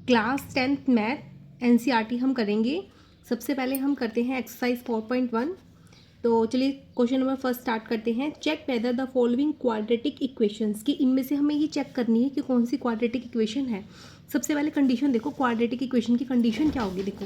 Class 10th math NCERT हम करेंगे। सबसे पहले हम करते हैं एक्सरसाइज 4.1। तो चलिए क्वेश्चन नंबर फर्स्ट स्टार्ट करते हैं। Check whether the following quadratic equations, कि इनमें से हमें ये चेक करनी है कि कौन सी क्वाड्रेटिक इक्वेशन है। सबसे पहले कंडीशन देखो, क्वाड्रेटिक इक्वेशन की कंडीशन क्या होगी। देखो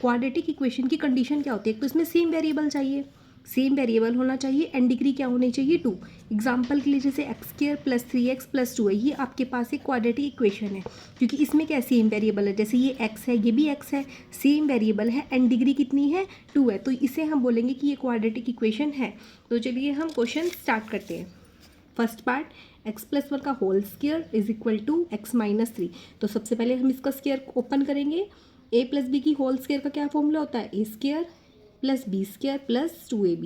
क्वाड्रेटिक इक्वेशन की कंडीशन क्या होती है, तो इसमें सेम वेरिएबल चाहिए, सेम वेरिएबल होना चाहिए एंड डिग्री क्या होनी चाहिए 2। एग्जाम्पल के लिए जैसे x square plus 3x plus 2 है, ये आपके पास एक क्वाड्रेटिक इक्वेशन है क्योंकि इसमें क्या सेम वेरिएबल है। जैसे ये x है, ये भी x है, सेम वेरिएबल है एंड डिग्री कितनी है 2 है, तो इसे हम बोलेंगे कि ये क्वाड्रेटिक इक्वेशन है। तो चलिए हम क्वेश्चन स्टार्ट करते हैं। फर्स्ट पार्ट, एक्स प्लस 1 का whole square is equal to x minus 3। तो सबसे पहले हम इसका स्क्वायर ओपन करेंगे। a प्लस बी की होल स्क्वायर का क्या फॉर्मूला होता है, A square plus B square plus 2ab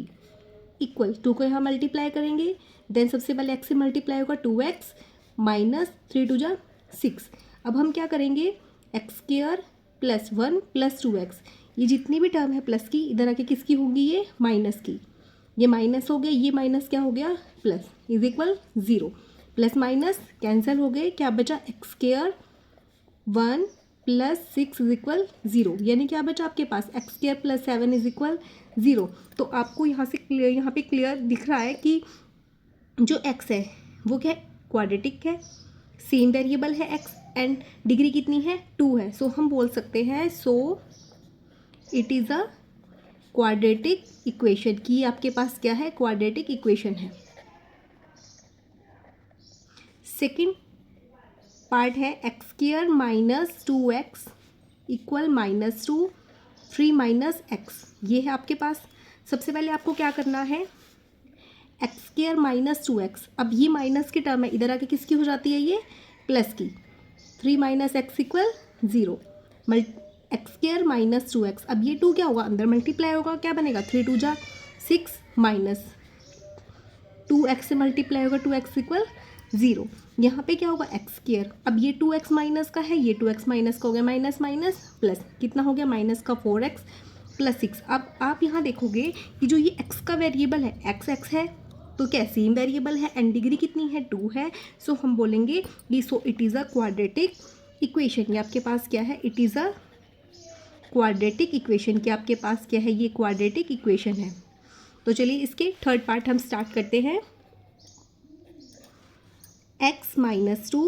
equal 2 को यहाँ मल्टीप्लाई करेंगे। देन सबसे पहले x से मल्टीप्लाई होगा 2x माइनस 3 2 जा 6। अब हम क्या करेंगे, x square plus 1 plus 2x, ये जितनी भी टर्म है प्लस की इधर आके किसकी होगी, ये माइनस की। ये माइनस हो गया, ये माइनस क्या हो गया plus, is equal 0। Plus minus cancel हो गए, क्या बचा x square 1 plus 6 is equal 0, यानी क्या बचा आपके पास x square plus 7 is equal 0। तो आपको यहाँ से क्लियर, यहाँ पे क्लियर दिख रहा है कि जो x है वो क्या है, क्वाड्रेटिक है, सेम वेरिएबल है x एंड डिग्री कितनी है 2 है। सो हम बोल सकते हैं so it is a quadratic equation, की आपके पास क्या है, क्वाड्रेटिक इक्वेशन है। सेकंड पार्ट है x square minus 2x equal minus 2 3 minus x, ये है आपके पास। सबसे पहले आपको क्या करना है, एक्स स्क्वायर माइनस 2x, अब ये माइनस की टर्म है इधर आके किसकी हो जाती है, ये प्लस की। 3 minus x equal 0, x square minus 2x, अब ये 2 क्या होगा, अंदर मल्टीप्लाई होगा, क्या बनेगा 3 2 जा 6 माइनस 2x से मल्टीप्लाई होगा 2x इक्वल 0। यहाँ पे क्या होगा एक्स स्क्वायर, अब ये 2x माइनस का है, ये 2x माइनस का हो गया, माइनस माइनस प्लस कितना हो गया, माइनस का 4x प्लस 6। अब आप यहाँ देखोगे कि जो ये x का वेरिएबल है x है तो क्या सेम वेरिएबल है एंड डिग्री कितनी है 2 है। सो हम बोलेंगे कि so it is a quadratic equation. ये आपके पास क्या है, it is a quadratic equation, कि आपके पास क्या है, ये क्वाड्रेटिक इक्वेशन है। तो चलिए इसके थर्ड पार्ट हम स्टार्ट करते हैं। x minus 2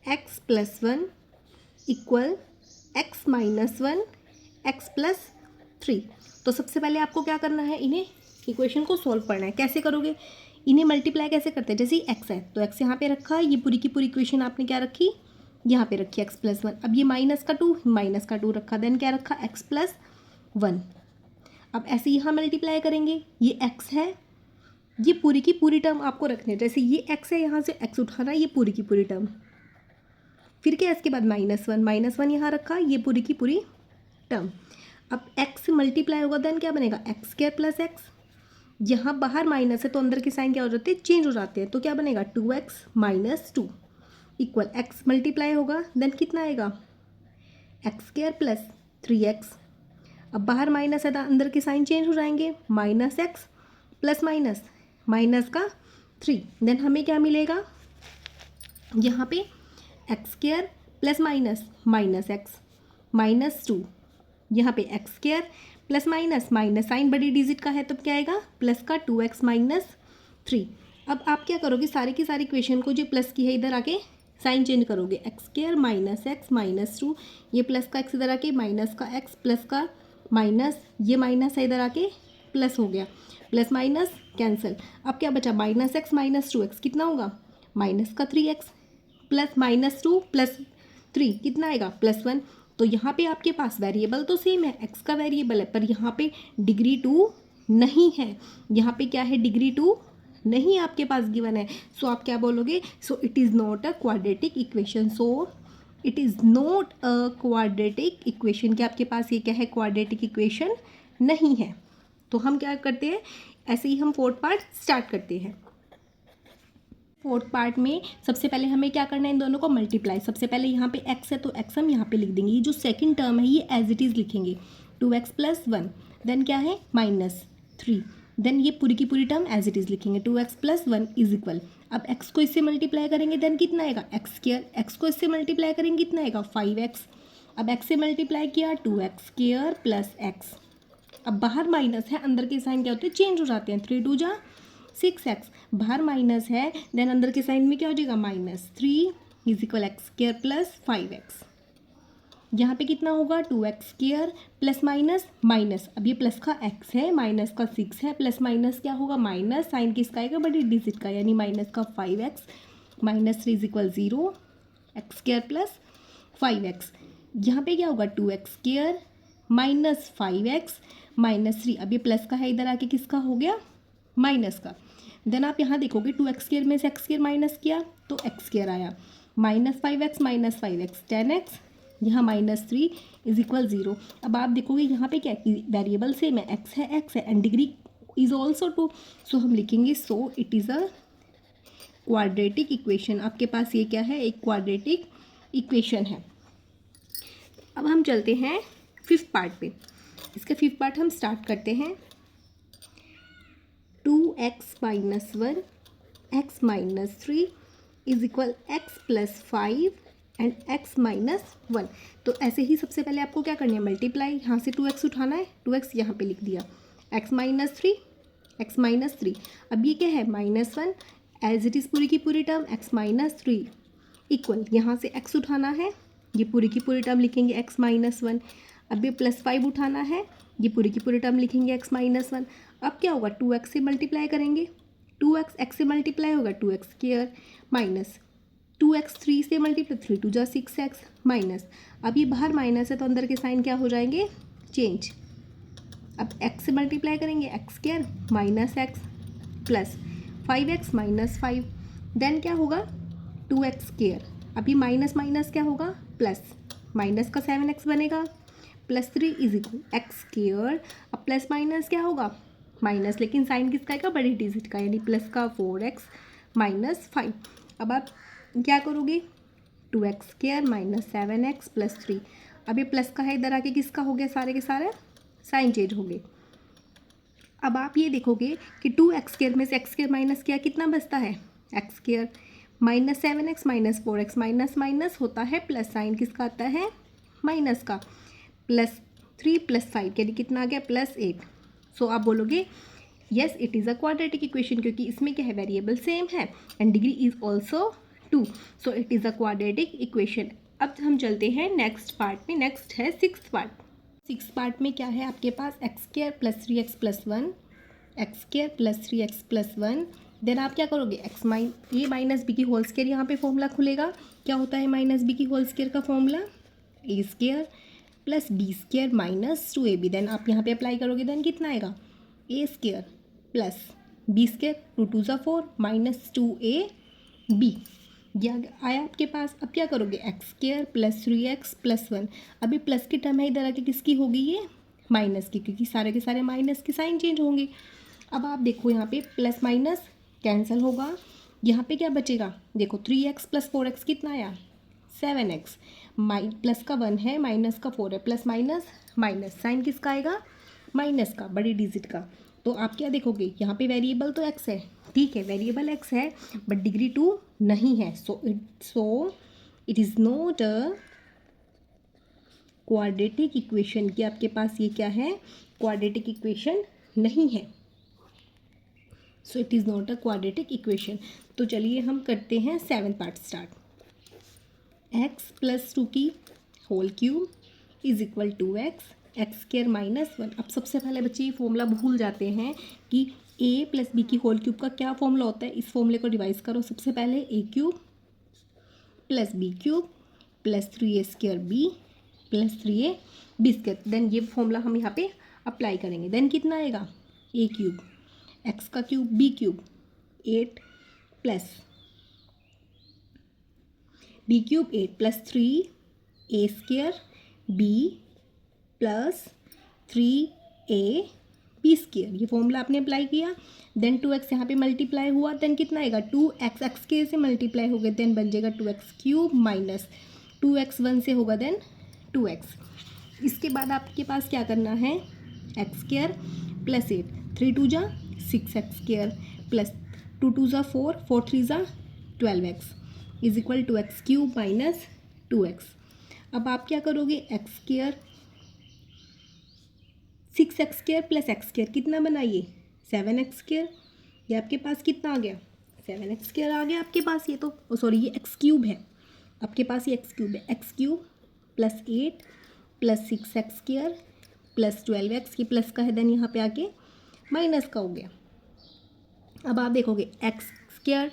x plus 1 equal x minus 1 x plus 3। तो सबसे पहले आपको क्या करना है, इन्हें इक्वेशन को सॉल्व करना है। कैसे करोगे, इन्हें मल्टीप्लाई कैसे करते हैं, जैसे x है तो x यहाँ पे रखा, ये पूरी की पूरी इक्वेशन आपने क्या रखी, यहाँ पे रखी x प्लस 1। अब ये माइनस का 2 रखा, देन क्या रखा x प्लस 1। अब ऐसे यहाँ मल्टीप्लाई करेंगे, ये x है, ये पूरी की पूरी टर्म आपको रखनी है। जैसे ये x है, यहाँ से x उठाना, ये पूरी की पूरी टर्म, फिर क्या इसके बाद माइनस वन यहाँ रखा, ये पूरी की पूरी टर्म। अब x से मल्टीप्लाई होगा, देन क्या बनेगा एक्स स्क्वायर प्लस एक्स, यहाँ बाहर माइनस है तो अंदर के साइन क्या हो जाते हैं, चेंज हो जाते हैं, तो क्या बनेगा 2x minus 2 equal x multiply होगा, देन कितना आएगा एक्स स्क्वायर प्लस 3x। अब बाहर माइनस है तो अंदर के साइन चेंज हो जाएंगे, माइनस एक्स प्लस माइनस का 3, देन हमें क्या मिलेगा, यहाँ पे x square plus minus x minus 2, यहाँ पे x square plus minus sign बड़ी डिजिट का है तब क्या आएगा प्लस का 2x माइनस 3। अब आप क्या करोगे, सारी की सारी इक्वेशन को जो प्लस की है इधर आके साइन चेंज करोगे, x square minus x minus 2, ये प्लस का एक्स इधर आके माइनस का एक्स प्लस का माइनस, ये माइनस है इधर आके प्लस हो गया, प्लस माइनस कैंसिल। अब क्या बचा माइनस एक्स माइनस 2x, कितना होगा माइनस का 3x प्लस माइनस 2 प्लस 3 कितना आएगा प्लस 1। तो यहाँ पे आपके पास वेरिएबल तो सेम है, x का वेरिएबल है, पर यहाँ पे डिग्री 2 नहीं है, यहाँ पे क्या है डिग्री 2 नहीं आपके पास गिवन है। सो आप क्या बोलोगे, so it is not a quadratic equation, so it is not a quadratic equation, कि आपके पास ये क्या है, क्वाड्रेटिक इक्वेशन नहीं है। तो हम क्या करते हैं, ऐसे ही हम फोर्थ पार्ट स्टार्ट करते हैं। फोर्थ पार्ट में सबसे पहले हमें क्या करना है, इन दोनों को मल्टीप्लाई। सबसे पहले यहाँ पे x है तो x हम यहाँ पे लिख देंगे, ये जो सेकंड टर्म है ये एज इट इज़ लिखेंगे 2x प्लस 1, देन क्या है माइनस 3, देन ये पूरी की पूरी टर्म एज इट इज़ लिखेंगे 2x + 1 इज इक्वल, अब x को इससे मल्टीप्लाई करेंगे देन कितना आएगा x², x को इससे मल्टीप्लाई करेंगे कितना आएगा 5x, अब x से मल्टीप्लाई किया 2x² + x, अब बाहर माइनस है अंदर के साइन क्या होते हैं चेंज हो जाते हैं, 3 2 जा 6x, बाहर माइनस है देन अंदर के साइन में क्या हो जाएगा -3 इज इक्वल x² + 5x, यहाँ पे कितना होगा 2x² प्लस माइनस माइनस, अब ये प्लस का x है माइनस का 6 है, प्लस माइनस क्या होगा माइनस, साइन किसका आएगा बड़ी डिजिट का, यानी माइनस का 5x -3 is equal 0, x² + 5x, यहाँ पे क्या होगा 2x² - 5x -3, अब ये प्लस का है इधर आके किसका हो गया माइनस का, देन आप यहाँ देखोगे 2x² में से x² माइनस किया तो x² आया, -5x - 5x 10x, यहाँ -3 इज इक्वल 0, अब आप देखोगे यहाँ पे क्या वेरिएबल सेम है x है एंड डिग्री इज ऑल्सो 2, सो हम लिखेंगे so it is a quadratic equation, आपके पास ये क्या है एक क्वाड्रेटिक इक्वेशन है। अब हम चलते हैं 5th पार्ट पे, इसका 5th पार्ट हम स्टार्ट करते हैं, 2x - 1 x - 3 is equal x + 5 and x - 1, तो ऐसे ही सबसे पहले आपको क्या करना है मल्टीप्लाई, यहाँ से 2x उठाना है, 2x यहाँ पे लिख दिया, x - 3, अब ये क्या है -1 एज इट इज़ पूरी की पूरी टर्म x - 3 इक्वल, यहाँ से x उठाना है, ये पूरी की पूरी टर्म लिखेंगे x - 1, अब ये +5 उठाना है, ये पूरी की पूरी टर्म लिखेंगे x - 1, अब क्या होगा 2x से मल्टीप्लाई करेंगे, 2x x से मल्टीप्लाई होगा 2x² माइनस 2x 3 से मल्टीप्लाई 3 2 जा 6x माइनस, अब ये बाहर माइनस है तो अंदर के साइन क्या हो जाएंगे चेंज, अब x से मल्टीप्लाई करेंगे x² -x plus 5x - 5, then क्या होगा 2x², अब ये माइनस माइनस क्या होगा प्लस, माइनस का 7x बनेगा +3 इज इक्वल x², अब प्लस माइनस क्या होगा माइनस, लेकिन साइन किसका आएगा बड़ी डिजिट का, यानी प्लस का 4x - 5, अब आप क्या करोगे 2x² - 7x + 3, अब ये प्लस का है इधर आके किसका हो गया सारे के सारे साइन चेंज हो गए, अब आप ये देखोगे कि 2x² में से x² माइनस किया कितना बचता है x² -7x - 4x minus minus होता है प्लस, साइन किसका आता है माइनस का, +3 + 5 यानी कितना आ गया +8, सो आप बोलोगे yes it is a quadratic equation, क्योंकि इसमें क्या है वेरिएबल सेम है and degree is also 2, so it is a quadratic equation. अब हम चलते हैं नेक्स्ट पार्ट में, नेक्स्ट है 6th पार्ट। 6th पार्ट में क्या है आपके पास x² + 3x + 1, x² + 3x + 1, then आप क्या करोगे a - b की होल स्क्वायर, यहाँ पे फॉर्मूला खुलेगा, क्या होता है -b की होल स्क्वायर का formula a² + b² - 2ab, then आप यहाँ पे अप्लाई करोगे देन कितना आएगा a² + b², 2 2 जा 4 -2ab, यह आया आपके पास। अब क्या करोगे x² + 3x + 1, अभी प्लस की टर्म है इधर आके किसकी होगी ये माइनस की, क्योंकि सारे के सारे माइनस के साइन चेंज होंगे। अब आप देखो यहाँ पे प्लस माइनस कैंसिल होगा, यहाँ पे क्या बचेगा देखो 3x + 4x कितना आया 7x, प्लस का 1 है माइनस का 4 है, प्लस माइनस माइनस, साइन किसका आएगा माइनस का बड़ी डिजिट का, तो आप क्या देखोगे यहाँ पे वेरिएबल तो x है, ठीक है वेरिएबल x है बट डिग्री 2 नहीं है, so it is not a quadratic equation, कि आपके पास ये क्या है क्वाड्रेटिक इक्वेशन नहीं है, so it is not a quadratic equation. तो चलिए हम करते हैं 7th पार्ट स्टार्ट। x + 2 की whole cube is equal 2x x² - 1, अब सबसे पहले बच्चे ये फॉर्मूला भूल जाते हैं कि a + b की होल क्यूब का क्या फॉर्मूला होता है, इस फॉर्मूले को रिवाइज करो। सबसे पहले a³ + b³ + 3a² b + 3ab², then ये फॉर्मूला हम यहाँ पे अप्लाई करेंगे, देन कितना आएगा a³ x का cube b³ 8 plus b³ 8 + 3a² b + 3ab², ये फॉर्मूला आपने अप्लाई किया, देन 2x यहाँ पे मल्टीप्लाई हुआ, देन कितना आएगा 2x x के से मल्टीप्लाई हो गया, देन बन जाएगा 2x³ माइनस 2x 1 से होगा देन 2x। इसके बाद आपके पास क्या करना है x² + 8, 3 2 जा 6x² प्लस 2 2 ज़ा 4, 4 3 ज़ा 12x is equal to x³ minus 2x। अब आप क्या करोगे, x², 6x² प्लस x² कितना बनाइए 7x²। ये आपके पास कितना आ गया 7x² आ गया आपके पास। ये तो सॉरी ये x³ है आपके पास, ये x³ है। x³ plus 8 plus 6x² plus 12x, ये प्लस का है, देन यहाँ पे आके माइनस का हो गया। अब आप देखोगे x²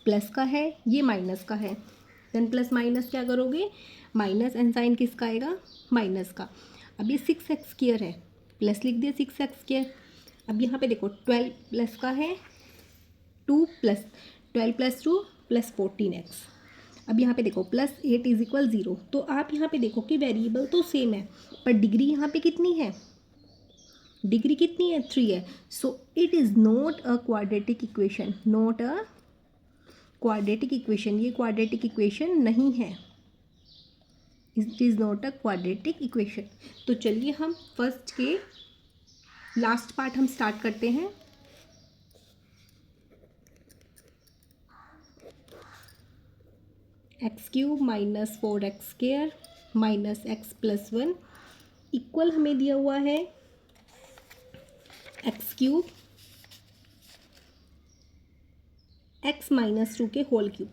प्लस का है, ये माइनस का है, देन प्लस माइनस क्या करोगे, माइनस एंड साइन किसका आएगा, माइनस का। अब ये 6x² है, प्लस लिख दिया 6x²। अब यहाँ पे देखो 12 प्लस का है 2 प्लस 12 प्लस 2 प्लस 14x। अब यहाँ पे देखो प्लस 8 इज इक्वल 0। तो आप यहाँ पे देखो कि वेरिएबल तो सेम है, पर डिग्री यहाँ पे कितनी है, डिग्री कितनी है 3 है। So it is not a quadratic equation, not a quadratic equation, ये क्वाड्रेटिक इक्वेशन नहीं है, it is not a quadratic equation. तो चलिए हम फर्स्ट के लास्ट पार्ट हम स्टार्ट करते हैं। x³ minus 4x² minus x plus 1 equal हमें दिया हुआ है x³ x माइनस 2 के होल क्यूब,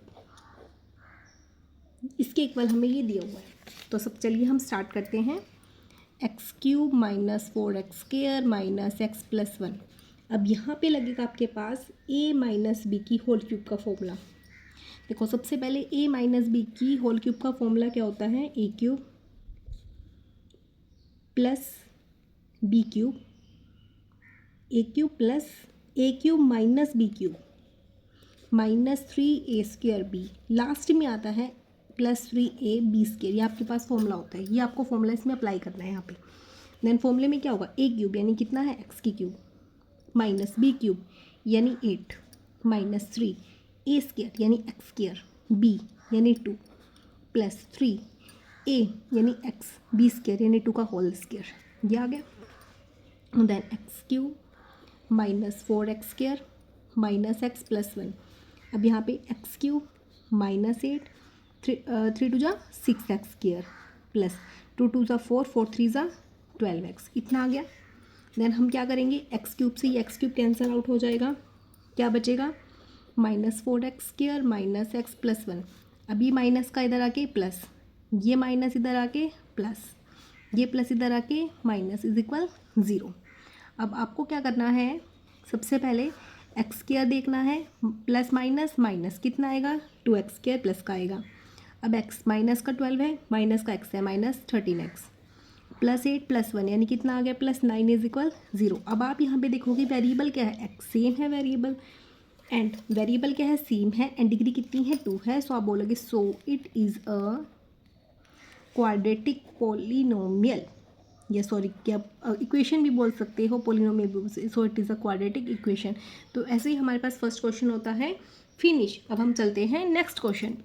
इसके इक्वल हमें ये दिया हुआ है। तो सब चलिए हम स्टार्ट करते हैं। x³ minus 4x² minus x plus 1। अब यहाँ पे लगेगा आपके पास a माइनस बी की होल क्यूब का फॉर्मूला। देखो सबसे पहले a माइनस बी की होल क्यूब का फॉर्मूला क्या होता है, a³ plus b³ a³ plus a³ minus b³ minus 3a² b, last में आता है प्लस 3ab²। ये आपके पास फॉर्मूला होता है, ये आपको फॉर्मूला इसमें अप्लाई करना है यहाँ पे। देन फॉर्मूले में क्या होगा, a³ यानी कितना है x³ माइनस b³ यानी 8 माइनस 3a² यानी x² b यानी 2 प्लस 3a यानी x b² यानी 2 का होल स्क्वायर, ये आ गया। Then x³ minus 4x² minus x plus 1। अब यहाँ पे x³ माइनस 8 3 2 जा 6x² प्लस 2 2 जा 4 4 3 जा 12x, इतना आ गया। देन हम क्या करेंगे, x³ से ये x³ कैंसिल आउट हो जाएगा, क्या बचेगा minus 4x² minus x plus 1। अब ये माइनस का इधर आके प्लस, ये माइनस इधर आके प्लस, ये प्लस इधर आके माइनस इज इक्वल 0। अब आपको क्या करना है, सबसे पहले x² देखना है, प्लस माइनस माइनस कितना आएगा 2x² प्लस का आएगा। अब x माइनस का 12 है, माइनस का x है माइनस 13x प्लस 8 प्लस 1 यानी कितना आ गया प्लस 9 इज इक्वल 0। अब आप यहाँ पे देखोगे वेरिएबल क्या है, x सेम है वेरिएबल, एंड वेरिएबल क्या है सेम है, एंड डिग्री कितनी है 2 है। सो आप बोलोगे so it is a quadratic polynomial, या सॉरी क्या इक्वेशन भी बोल सकते हो, पॉलिनोमियल भी बोल सकते, so it is a quadratic equation. तो ऐसे ही हमारे पास फर्स्ट क्वेश्चन होता है फिनिश। अब हम चलते हैं नेक्स्ट क्वेश्चन।